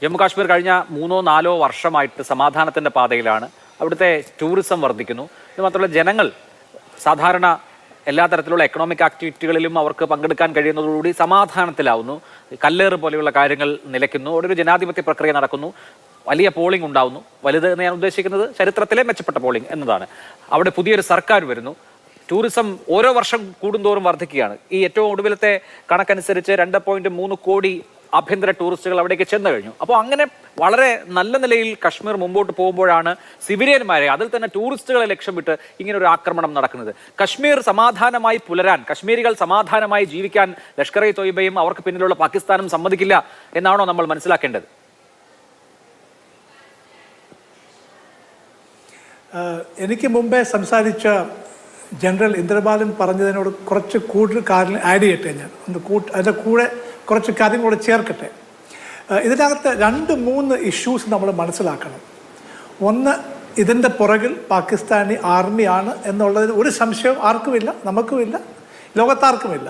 ജമ്മു കാശ്മീർ കഴിഞ്ഞ 3-4 വർഷമായിട്ട് സമാധാനത്തിൻ്റെ പാതയിലാണ്. അവിടുത്തെ ടൂറിസം വർദ്ധിക്കുന്നു. ഇത് മാത്രമല്ല, ജനങ്ങൾ സാധാരണ എല്ലാ തരത്തിലുള്ള എക്കണോമിക് ആക്ടിവിറ്റികളിലും അവർക്ക് പങ്കെടുക്കാൻ കഴിയുന്നതോടുകൂടി സമാധാനത്തിലാവുന്നു. കല്ലേറ് പോലെയുള്ള കാര്യങ്ങൾ നിലയ്ക്കുന്നു. അവിടെ ഒരു ജനാധിപത്യ പ്രക്രിയ നടക്കുന്നു. വലിയ പോളിംഗ് ഉണ്ടാവുന്നു. വലുത് എന്ന് ഞാൻ ഉദ്ദേശിക്കുന്നത് ചരിത്രത്തിലെ മെച്ചപ്പെട്ട പോളിംഗ് എന്നതാണ്. അവിടെ പുതിയൊരു സർക്കാർ വരുന്നു. ടൂറിസം ഓരോ വർഷം കൂടുന്തോറും വർദ്ധിക്കുകയാണ്. ഈ ഏറ്റവും ഒടുവിലത്തെ കണക്കനുസരിച്ച് 2.3 കോടി ആഭ്യന്തര ടൂറിസ്റ്റുകൾ അവിടേക്ക് ചെന്നു കഴിഞ്ഞു. അപ്പോൾ അങ്ങനെ വളരെ നല്ല നിലയിൽ കശ്മീർ മുമ്പോട്ട് പോകുമ്പോഴാണ് സിവിലിയന്മാരെ, അതിൽ തന്നെ ടൂറിസ്റ്റുകളെ ലക്ഷ്യമിട്ട് ഇങ്ങനെ ഒരു ആക്രമണം നടക്കുന്നത്. കശ്മീർ സമാധാനമായി പുലരാൻ, കശ്മീരികൾ സമാധാനമായി ജീവിക്കാൻ ലഷ്കർ-ഇ-തൊയ്ബയും അവർക്ക് പിന്നിലുള്ള പാകിസ്ഥാനും സമ്മതിക്കില്ല എന്നാണോ നമ്മൾ മനസ്സിലാക്കേണ്ടത്? എനിക്ക് മുമ്പേ സംസാരിച്ച ജനറൽ ഇന്ദ്രബാലൻ പറഞ്ഞതിനോട് കുറച്ച് കൂടുതൽ കാര്യം ആഡ് ചെയ്യട്ടെ. ഞാൻ അതിൻ്റെ കൂടെ കുറച്ച് കാര്യം കൂടെ ചേർക്കട്ടെ. ഇതിനകത്ത് 2-3 ഇഷ്യൂസ് നമ്മൾ മനസ്സിലാക്കണം. ഒന്ന്, ഇതിൻ്റെ പുറകിൽ പാകിസ്ഥാനി ആർമിയാണ് എന്നുള്ളതിന് ഒരു സംശയവും ആർക്കുമില്ല, നമുക്കുമില്ല, ലോകത്താർക്കുമില്ല.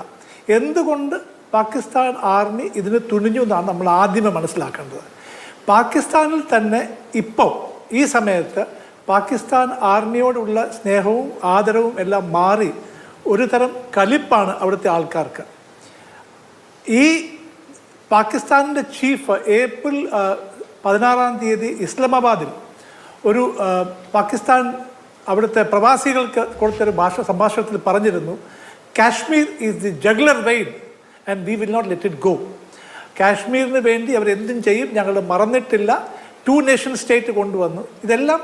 എന്തുകൊണ്ട് പാകിസ്ഥാൻ ആർമി ഇതിന് തുനിഞ്ഞു എന്നാണ് നമ്മൾ ആദ്യമേ മനസ്സിലാക്കേണ്ടത്. പാകിസ്ഥാനിൽ തന്നെ ഇപ്പോൾ ഈ സമയത്ത് പാകിസ്ഥാൻ ആർമിയോടുള്ള സ്നേഹവും ആദരവും എല്ലാം മാറി ഒരു തരം കലിപ്പാണ് അവിടുത്തെ ആൾക്കാർക്ക്. ഈ പാകിസ്ഥാനിൻ്റെ ചീഫ് ഏപ്രിൽ 16 ഇസ്ലാമാബാദിൽ ഒരു പാകിസ്ഥാൻ അവിടുത്തെ പ്രവാസികൾക്ക് കൊടുത്തൊരു സംഭാഷണത്തിൽ പറഞ്ഞിരുന്നു, Kashmir is the jugular vein and we will not let it go. കാശ്മീരിന് വേണ്ടി അവരെന്തും ചെയ്യും, ഞങ്ങൾ മറന്നിട്ടില്ല. 2 നേഷൻ സ്റ്റേറ്റ് കൊണ്ടുവന്നു. ഇതെല്ലാം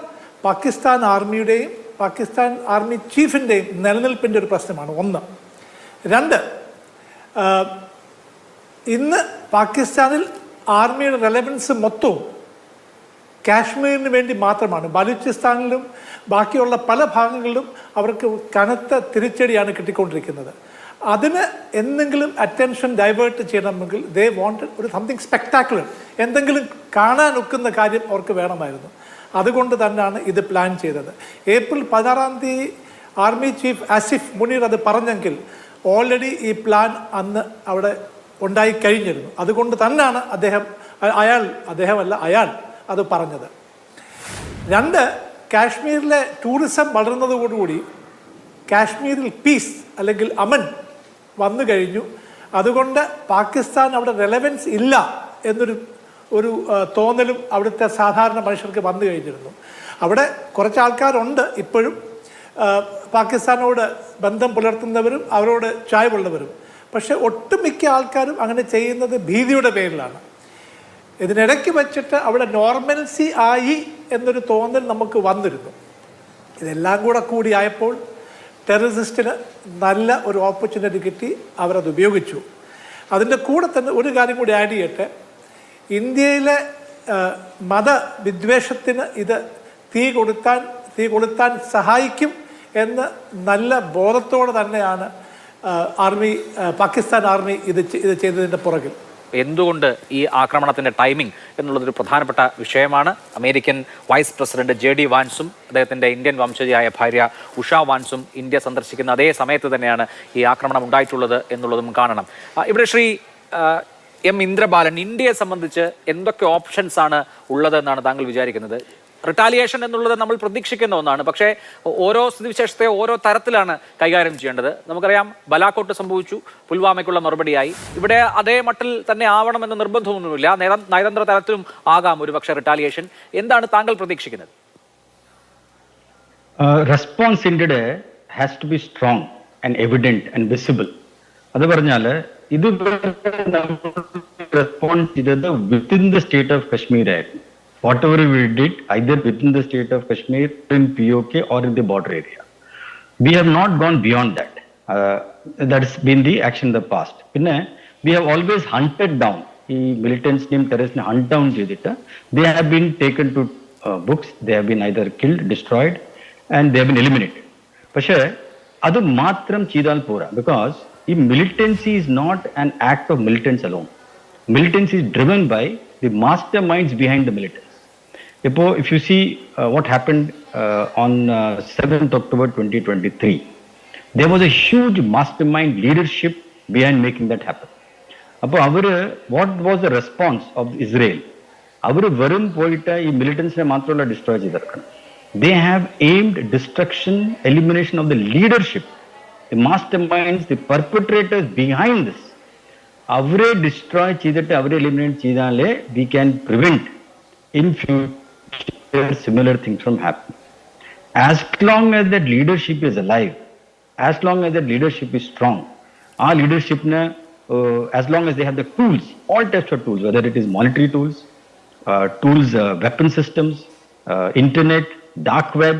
പാകിസ്ഥാൻ ആർമിയുടെയും പാകിസ്ഥാൻ ആർമി ചീഫിൻ്റെയും നിലനിൽപ്പിൻ്റെ ഒരു പ്രശ്നമാണ്. 1. 2, ഇന്ന് പാകിസ്ഥാനിൽ ആർമിയുടെ റെലവൻസ് മൊത്തവും കാശ്മീരിന് വേണ്ടി മാത്രമാണ്. ബലൂചിസ്ഥാനിലും ബാക്കിയുള്ള പല ഭാഗങ്ങളിലും അവർക്ക് കനത്ത തിരിച്ചടിയാണ് കിട്ടിക്കൊണ്ടിരിക്കുന്നത്. അതിന് എന്തെങ്കിലും അറ്റൻഷൻ ഡൈവേർട്ട് ചെയ്യണമെങ്കിൽ ദേ വാണ്ട് ഒരു സംതിങ് സ്പെക്ടാക്കുലർ, എന്തെങ്കിലും കാണാനൊക്കുന്ന കാര്യം അവർക്ക് വേണമായിരുന്നു. അതുകൊണ്ട് തന്നെയാണ് ഇത് പ്ലാൻ ചെയ്തത്. April 16 army chief Asif Munir അത് പറഞ്ഞെങ്കിൽ ഓൾറെഡി ഈ പ്ലാൻ അന്ന് അവിടെ ഉണ്ടായി കഴിഞ്ഞിരുന്നു. അതുകൊണ്ട് തന്നെയാണ് അയാൾ അത് പറഞ്ഞത്. 2, കാശ്മീരിലെ ടൂറിസം വളർന്നതോടുകൂടി കാശ്മീരിൽ പീസ് അല്ലെങ്കിൽ അമൻ വന്നു കഴിഞ്ഞു. അതുകൊണ്ട് പാകിസ്ഥാൻ അവിടെ റെലവൻസ് ഇല്ല എന്നൊരു തോന്നലും അവിടുത്തെ സാധാരണ മനുഷ്യർക്ക് വന്നു കഴിഞ്ഞിരുന്നു. അവിടെ കുറച്ച് ആൾക്കാരുണ്ട് ഇപ്പോഴും പാകിസ്ഥാനോട് ബന്ധം പുലർത്തുന്നവരും അവരോട് ചായ്വുള്ളവരും. പക്ഷെ ഒട്ടുമിക്ക ആൾക്കാരും അങ്ങനെ ചെയ്യുന്നത് ഭീതിയുടെ പേരിലാണ്. ഇതിനിടയ്ക്ക് വെച്ചിട്ട് അവിടെ നോർമൽസി ആയി എന്നൊരു തോന്നൽ നമുക്ക് വന്നിരുന്നു. ഇതെല്ലാം കൂടിയായപ്പോൾ ടെററിസ്റ്റിന് നല്ല ഒരു ഓപ്പർച്യൂണിറ്റി കിട്ടി, അവരത് ഉപയോഗിച്ചു. അതിൻ്റെ കൂടെ തന്നെ ഒരു കാര്യം കൂടി ആഡ് ചെയ്യട്ടെ. ഇന്ത്യയിലെ മതവിദ്വേഷത്തിന് ഇത് തീ കൊളുത്താൻ സഹായിക്കും എന്ന് നല്ല ബോധത്തോടെ തന്നെയാണ് പാകിസ്ഥാൻ ആർമി ഇത് ചെയ്തതിൻ്റെ പുറകിൽ. എന്തുകൊണ്ട് ഈ ആക്രമണത്തിൻ്റെ ടൈമിംഗ് എന്നുള്ളതൊരു പ്രധാനപ്പെട്ട വിഷയമാണ്. അമേരിക്കൻ വൈസ് പ്രസിഡന്റ് JD വാൻസും അദ്ദേഹത്തിൻ്റെ ഇന്ത്യൻ വംശജയായ ഭാര്യ ഉഷ വാൻസും ഇന്ത്യ സന്ദർശിക്കുന്ന അതേ സമയത്ത് തന്നെയാണ് ഈ ആക്രമണം ഉണ്ടായിട്ടുള്ളത് എന്നുള്ളതും കാണണം. ഇവിടെ ശ്രീ M. ഇന്ദ്രബാലൻ, ഇന്ത്യയെ സംബന്ധിച്ച് എന്തൊക്കെ ഓപ്ഷൻസ് ആണ് ഉള്ളതെന്നാണ് താങ്കൾ വിചാരിക്കുന്നത്? റിട്ടാലിയേഷൻ എന്നുള്ളത് നമ്മൾ പ്രതീക്ഷിക്കുന്ന ഒന്നാണ്. പക്ഷേ ഓരോ സ്ഥിതിവിശേഷത്തെ ഓരോ തരത്തിലാണ് കൈകാര്യം ചെയ്യേണ്ടത്. നമുക്കറിയാം, ബലാക്കോട്ട് സംഭവിച്ചു, പുൽവാമയ്ക്കുള്ള മറുപടിയായി. ഇവിടെ അതേ മട്ടിൽ തന്നെ ആവണമെന്ന് നിർബന്ധമൊന്നുമില്ല. നയതന്ത്ര തലത്തിലും ആകാം ഒരുപക്ഷെ റിട്ടാലിയേഷൻ. എന്താണ് താങ്കൾ പ്രതീക്ഷിക്കുന്നത്? റെസ്പോൺസ് ഇന്ത്യയുടെ has to be strong and evident and visible. അത് പറഞ്ഞാൽ ഇത് റെസ്പോൺസ് ചെയ്തത് within the state of Kashmir ആയിരുന്നു. Whatever we did, either within the state of Kashmir, in POK or in the border area. We have not gone beyond that. That has been the action in the past. We have always hunted down the militants named terrorists, hunt down cheyidittu. They have been taken to books, they have been either killed, destroyed, and they have been eliminated. പക്ഷേ അത് മാത്രം ചെയ്താൽ പോരാ. Because the militancy is not an act of militants alone. Militancy is driven by the masterminds behind the militants. If you see what happened on 7th October 2023, there was a huge mastermind leadership behind making that happen. What was the response of Israel? അവർ വെറും പോയിട്ട് ഈ മിലിറ്റൻസിനെ മാത്രമല്ല destroy ചെയ്തെടുക്കണം. They have aimed destruction, elimination of the leadership, the master minds, the പെർപെട്രേറ്റേഴ്സ് behind this. അവരെ destroy ചെയ്തിട്ട് അവരെ eliminate ചെയ്താലേ we can prevent in future similar things from happening. As long as that leadership is alive, as long as that leadership is strong, our leadership, as long as they have the tools, all types of tools, whether it is monetary tools, weapon systems, internet, dark web,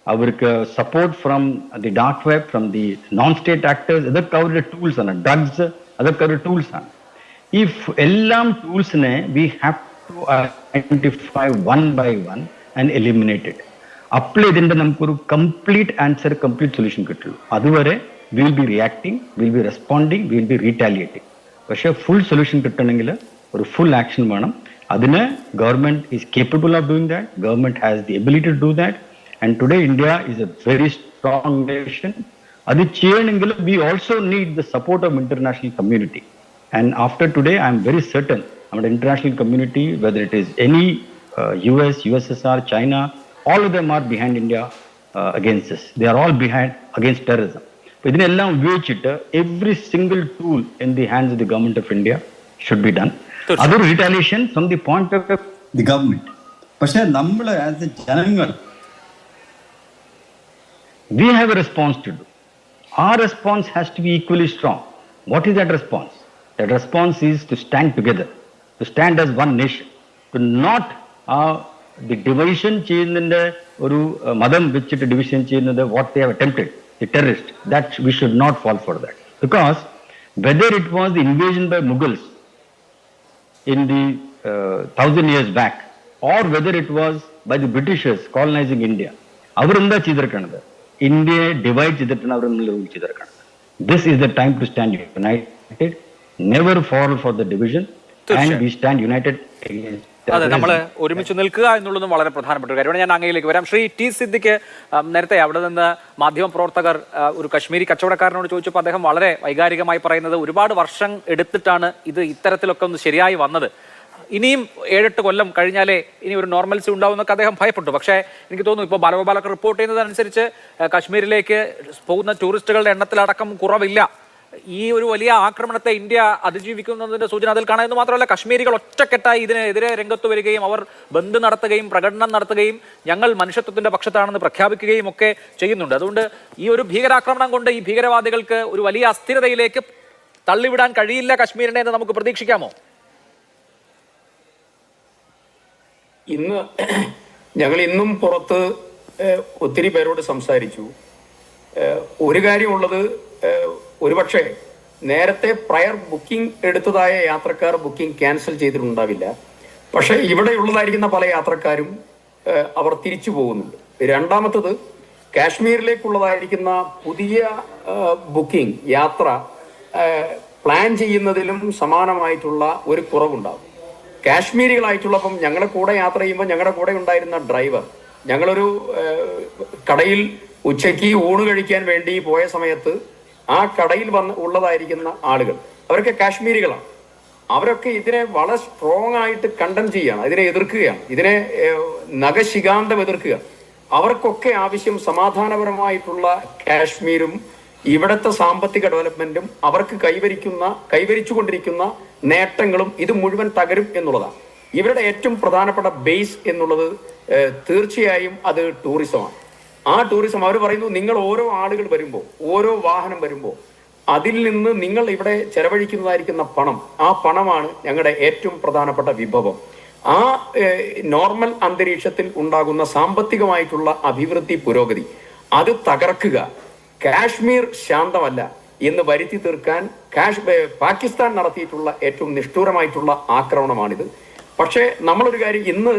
our support from the dark web, from the non-state actors, other covered tools and drugs, other covered tools. If ellam tools we have to identify one by one and eliminate it. അപ്പോൾ ഇതിൻ്റെ നമുക്കൊരു complete answer, complete solution കിട്ടുള്ളൂ. അതുവരെ will be reacting, will be responding, will be retaliating. പക്ഷേ full solution കിട്ടണമെങ്കിൽ ഒരു full action വേണം. അതിന് government is capable of doing that. Government has the ability to do that. And today India is a very strong nation. അത് ചെയ്യണമെങ്കിൽ we also need the support of international community. And after today I am very certain നമ്മുടെ international community, whether it is any US, USSR, China, all of them are behind India against this. They are all behind against terrorism. So ഇതിനെല്ലാം ഉപയോഗിച്ചിട്ട് every single tool in the hands of the government of India should be done. അതൊരു retaliation from the point of the government. പക്ഷേ നമ്മൾ as a ജനങ്ങൾ we have a response to do. Our response has to be equally strong. What is that response? That response is to stand together, to stand as one nation, to not the division ചെയ്യുന്നതിന്റെ ഒരു മതം വെച്ചിട്ട് division ചെയ്യുന്നത്, what they have attempted, the terrorists, that we should not fall for that. Because whether it was the invasion by Mughals in the 1000 years back, or whether it was by the Britishers colonizing India, അവരെന്താ ചെയ്തിരിക്കണത്? ഇന്ത്യയെ divide ചെയ്തിട്ടാണ് അവർ rule ചെയ്തിരിക്കുന്നത്. This is the time to stand united, never fall for the division, and we stand united against. അതെ, നമ്മൾ ഒരുമിച്ച് നിൽക്കുക എന്നുള്ളതും വളരെ പ്രധാനപ്പെട്ട ഒരു കാര്യമാണ്. ഞാൻ അങ്ങയിലേക്ക് വരാം. ശ്രീ ടി സിദ്ദിഖ്, നേരത്തെ അവിടെ നിന്ന് മാധ്യമപ്രവർത്തകർ ഒരു കശ്മീരി കച്ചവടക്കാരനോട് ചോദിച്ചപ്പോൾ അദ്ദേഹം വളരെ വൈകാരികമായി പറയുന്നത് ഒരുപാട് വർഷം എടുത്തിട്ടാണ് ഇത് ഇത്തരത്തിലൊക്കെ ഒന്ന് ശരിയായി വന്നത്, ഇനിയും 7-8 കൊല്ലം കഴിഞ്ഞാലേ ഇനി ഒരു നോർമൽസി ഉണ്ടാവുമെന്നൊക്കെ അദ്ദേഹം ഭയപ്പെട്ടു. പക്ഷേ എനിക്ക് തോന്നുന്നു ഇപ്പോൾ ബാലഗോപാലൊക്കെ റിപ്പോർട്ട് ചെയ്യുന്നതനുസരിച്ച് കശ്മീരിലേക്ക് പോകുന്ന ടൂറിസ്റ്റുകളുടെ എണ്ണത്തിലടക്കം കുറവില്ല. ഈ ഒരു വലിയ ആക്രമണത്തെ ഇന്ത്യ അതിജീവിക്കുന്നതിന്റെ സൂചന അതിൽ കാണാമെന്ന് മാത്രമല്ല, കശ്മീരികൾ ഒറ്റക്കെട്ടായി ഇതിനെതിരെ രംഗത്ത് വരികയും അവർ ബന്ദ് നടത്തുകയും പ്രകടനം നടത്തുകയും ഞങ്ങൾ മനുഷ്യത്വത്തിന്റെ പക്ഷത്താണെന്ന് പ്രഖ്യാപിക്കുകയും ഒക്കെ ചെയ്യുന്നുണ്ട്. അതുകൊണ്ട് ഈ ഒരു ഭീകരാക്രമണം കൊണ്ട് ഈ ഭീകരവാദികൾക്ക് ഒരു വലിയ അസ്ഥിരതയിലേക്ക് തള്ളിവിടാൻ കഴിയില്ല കശ്മീരിനെ എന്ന് നമുക്ക് പ്രതീക്ഷിക്കാമോ? ഞങ്ങൾ ഇന്നും പുറത്ത് ഒത്തിരി പേരോട് സംസാരിച്ചു. ഒരു കാര്യമുള്ളത്, ഒരുപക്ഷെ നേരത്തെ പ്രയർ ബുക്കിംഗ് എടുത്തതായ യാത്രക്കാർ ബുക്കിംഗ് ക്യാൻസൽ ചെയ്തിട്ടുണ്ടാവില്ല. പക്ഷെ ഇവിടെയുള്ളതായിരിക്കുന്ന പല യാത്രക്കാരും അവർ തിരിച്ചു പോകുന്നുണ്ട്. രണ്ടാമത്തത്, കാശ്മീരിലേക്കുള്ളതായിരിക്കുന്ന പുതിയ ബുക്കിംഗ് യാത്ര പ്ലാൻ ചെയ്യുന്നതിലും സമാനമായിട്ടുള്ള ഒരു കുറവുണ്ടാകും. കാശ്മീരികളായിട്ടുള്ളപ്പം ഞങ്ങളുടെ കൂടെ യാത്ര ചെയ്യുമ്പോൾ ഞങ്ങളുടെ കൂടെ ഉണ്ടായിരുന്ന ഡ്രൈവർ, ഞങ്ങളൊരു കടയിൽ ഉച്ചയ്ക്ക് ഊണ് കഴിക്കാൻ വേണ്ടി പോയ സമയത്ത് ആ കടയിൽ ഉള്ളതായിരിക്കുന്ന ആളുകൾ അവരൊക്കെ കാശ്മീരികളാണ്. അവരൊക്കെ ഇതിനെ വളരെ സ്ട്രോങ് ആയിട്ട് കണ്ടം ചെയ്യുകയാണ്, ഇതിനെ എതിർക്കുകയാണ്, ഇതിനെ നഖശികാന്തം എതിർക്കുക. അവർക്കൊക്കെ ആവശ്യം സമാധാനപരമായിട്ടുള്ള കാശ്മീരും ഇവിടുത്തെ സാമ്പത്തിക ഡെവലപ്മെന്റും അവർക്ക് കൈവരിച്ചുകൊണ്ടിരിക്കുന്ന നേട്ടങ്ങളും ഇത് മുഴുവൻ തകരും എന്നുള്ളതാണ്. ഇവരുടെ ഏറ്റവും പ്രധാനപ്പെട്ട ബേസ് എന്നുള്ളത് തീർച്ചയായും അത് ടൂറിസമാണ്. ആ ടൂറിസം അവർ പറയുന്നു, നിങ്ങൾ ഓരോ ആളുകൾ വരുമ്പോൾ, ഓരോ വാഹനം വരുമ്പോൾ അതിൽ നിന്ന് നിങ്ങൾ ഇവിടെ ചെലവഴിക്കുന്നതായിരിക്കുന്ന പണം, ആ പണമാണ് ഞങ്ങളുടെ ഏറ്റവും പ്രധാനപ്പെട്ട വിഭവം. ആ നോർമൽ അന്തരീക്ഷത്തിൽ ഉണ്ടാകുന്ന സാമ്പത്തികമായിട്ടുള്ള അഭിവൃദ്ധി, പുരോഗതി അത് തകർക്കുക, കാശ്മീർ ശാന്തമല്ല എന്ന് വരുത്തി തീർക്കാൻ പാകിസ്ഥാൻ നടത്തിയിട്ടുള്ള ഏറ്റവും നിഷ്ഠൂരമായിട്ടുള്ള ആക്രമണമാണിത്. പക്ഷേ നമ്മളൊരു കാര്യം ഇന്ന്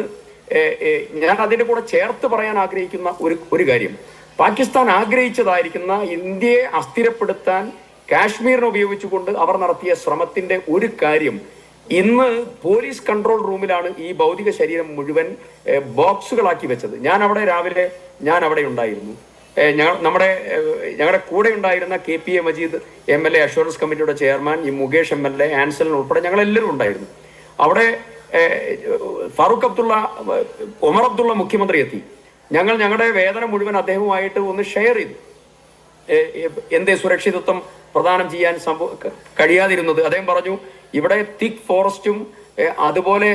ഞാൻ അതിൻ്റെ കൂടെ ചേർത്ത് പറയാൻ ആഗ്രഹിക്കുന്ന ഒരു കാര്യം, പാകിസ്ഥാൻ ആഗ്രഹിച്ചതായിരിക്കുന്ന ഇന്ത്യയെ അസ്ഥിരപ്പെടുത്താൻ കാശ്മീരിനെ ഉപയോഗിച്ചുകൊണ്ട് അവർ നടത്തിയ ശ്രമത്തിന്റെ ഒരു കാര്യം, ഇന്ന് പോലീസ് കൺട്രോൾ റൂമിലാണ് ഈ ഭൗതിക ശരീരം മുഴുവൻ ബോക്സുകളാക്കി വെച്ചത്. രാവിലെ ഞാൻ അവിടെ ഉണ്ടായിരുന്നു. ഞങ്ങളുടെ കൂടെ ഉണ്ടായിരുന്ന KPA മജീദ് MLA, അഷുറൻസ് കമ്മിറ്റിയുടെ ചെയർമാൻ, ഈ മുകേഷ് MLA, ആൻസലൻ ഉൾപ്പെടെ ഞങ്ങളെല്ലാവരും ഉണ്ടായിരുന്നു. അവിടെ ഫാറൂഖ് അബ്ദുള്ള, ഒമർ അബ്ദുള്ള മുഖ്യമന്ത്രി എത്തി. ഞങ്ങളുടെ വേതനം മുഴുവൻ അദ്ദേഹവുമായിട്ട് ഒന്ന് ഷെയർ ചെയ്തു. എന്തേ സുരക്ഷിതത്വം പ്രദാനം ചെയ്യാൻ കഴിയാതിരുന്നത്? അദ്ദേഹം പറഞ്ഞു, ഇവിടെ തിക് ഫോറസ്റ്റും അതുപോലെ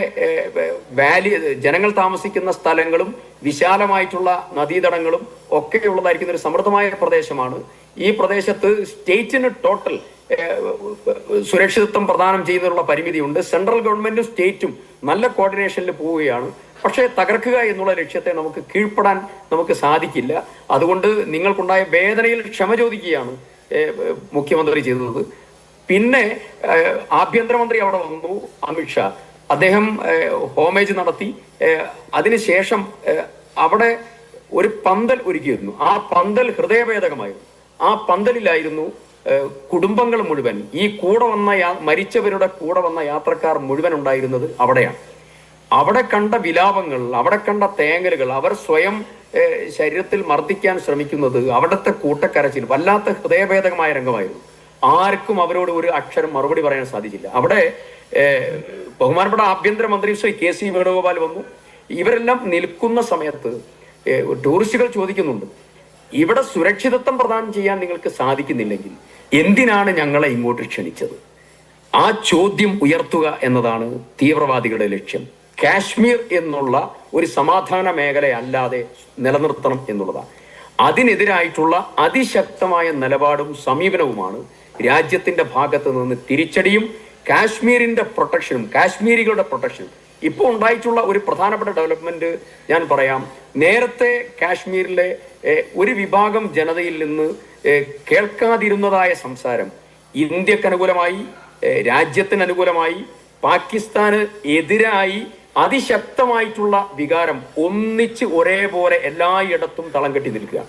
വാലി, ജനങ്ങൾ താമസിക്കുന്ന സ്ഥലങ്ങളും വിശാലമായിട്ടുള്ള നദീതടങ്ങളും ഒക്കെ ഉള്ളതായിരിക്കുന്ന ഒരു സമൃദ്ധമായ പ്രദേശമാണ്. ഈ പ്രദേശത്ത് സ്റ്റേറ്റിന് ടോട്ടൽ സുരക്ഷിതത്വം പ്രദാനം ചെയ്യുന്നതിനുള്ള പരിമിതിയുണ്ട്. സെൻട്രൽ ഗവൺമെന്റും സ്റ്റേറ്റും നല്ല കോർഡിനേഷനിൽ പോവുകയാണ്. പക്ഷേ തകർക്കുക എന്നുള്ള ലക്ഷ്യത്തെ നമുക്ക് കീഴ്പ്പെടാൻ നമുക്ക് സാധിക്കില്ല. അതുകൊണ്ട് നിങ്ങൾക്കുണ്ടായ വേദനയിൽ ക്ഷമ ചോദിക്കുകയാണ് മുഖ്യമന്ത്രി ചെയ്തത്. പിന്നെ ആഭ്യന്തരമന്ത്രി അവിടെ വന്നു, അമിത്ഷാ. അദ്ദേഹം ഹോമേജ് നടത്തി. അതിനുശേഷം അവിടെ ഒരു പന്തൽ ഒരുക്കിയിരുന്നു. ആ പന്തൽ ഹൃദയഭേദകമായിരുന്നു. ആ പന്തലിലായിരുന്നു കുടുംബങ്ങൾ മുഴുവൻ, ഈ കൂടെ വന്ന മരിച്ചവരുടെ കൂടെ വന്ന യാത്രക്കാർ മുഴുവൻ ഉണ്ടായിരുന്നത് അവിടെയാണ്. അവിടെ കണ്ട വിലാപങ്ങൾ, അവിടെ കണ്ട തേങ്ങലുകൾ, അവർ സ്വയം ശരീരത്തിൽ മർദ്ദിക്കാൻ ശ്രമിക്കുന്നത്, അവിടുത്തെ കൂട്ടക്കരച്ചിൽ വല്ലാത്ത ഹൃദയഭേദകമായ രംഗമായിരുന്നു. ആർക്കും അവരോട് ഒരു അക്ഷരം മറുപടി പറയാൻ സാധിച്ചില്ല. അവിടെ ബഹുമാനപ്പെട്ട ആഭ്യന്തരമന്ത്രി ശ്രീ KC വേണുഗോപാൽ വന്നു. ഇവരെല്ലാം നിൽക്കുന്ന സമയത്ത് ടൂറിസ്റ്റുകൾ ചോദിക്കുന്നുണ്ട്, ഇവിടെ സുരക്ഷിതത്വം പ്രദാനം ചെയ്യാൻ നിങ്ങൾക്ക് സാധിക്കുന്നില്ലെങ്കിൽ എന്തിനാണ് ഞങ്ങളെ ഇങ്ങോട്ട് ക്ഷണിച്ചത്? ആ ചോദ്യം ഉയർത്തുക എന്നതാണ് തീവ്രവാദികളുടെ ലക്ഷ്യം. കാശ്മീർ എന്നുള്ള ഒരു സമാധാന മേഖല അല്ലാതെ നിലനിർത്തണം എന്നുള്ളതാണ്. അതിനെതിരായിട്ടുള്ള അതിശക്തമായ നിലപാടും സമീപനവുമാണ് രാജ്യത്തിന്റെ ഭാഗത്ത് നിന്ന് തിരിച്ചടിയും കാശ്മീരിന്റെ പ്രൊട്ടക്ഷനും കാശ്മീരികളുടെ പ്രൊട്ടക്ഷനും. ഇപ്പോൾ ഉണ്ടായിട്ടുള്ള ഒരു പ്രധാനപ്പെട്ട ഡെവലപ്മെന്റ് ഞാൻ പറയാം. നേരത്തെ കാശ്മീരിലെ ഒരു വിഭാഗം ജനതയിൽ നിന്ന് കേൾക്കാതിരുന്നതായ സംസാരം ഇന്ത്യക്ക് അനുകൂലമായി, രാജ്യത്തിന് അനുകൂലമായി, പാകിസ്ഥാന് എതിരായി അതിശക്തമായിട്ടുള്ള വികാരം ഒന്നിച്ച് ഒരേപോലെ എല്ലായിടത്തും തളം കെട്ടി നിൽക്കുക.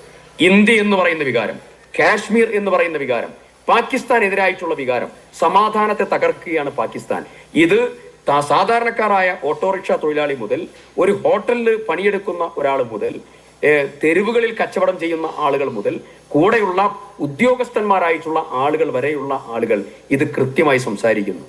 ഇന്ത്യ എന്ന് പറയുന്ന വികാരം, കാശ്മീർ എന്ന് പറയുന്ന വികാരം, പാകിസ്ഥാൻ എതിരായിട്ടുള്ള വികാരം, സമാധാനത്തെ തകർക്കുകയാണ് പാകിസ്ഥാൻ. ഇത് സാധാരണക്കാരായ ഓട്ടോറിക്ഷ തൊഴിലാളി മുതൽ ഒരു ഹോട്ടലിൽ പണിയെടുക്കുന്ന ഒരാൾ മുതൽ തെരുവുകളിൽ കച്ചവടം ചെയ്യുന്ന ആളുകൾ മുതൽ കൂടെയുള്ള ഉദ്യോഗസ്ഥന്മാരായിട്ടുള്ള ആളുകൾ വരെയുള്ള ആളുകൾ ഇത് കൃത്യമായി സംസാരിക്കുന്നു.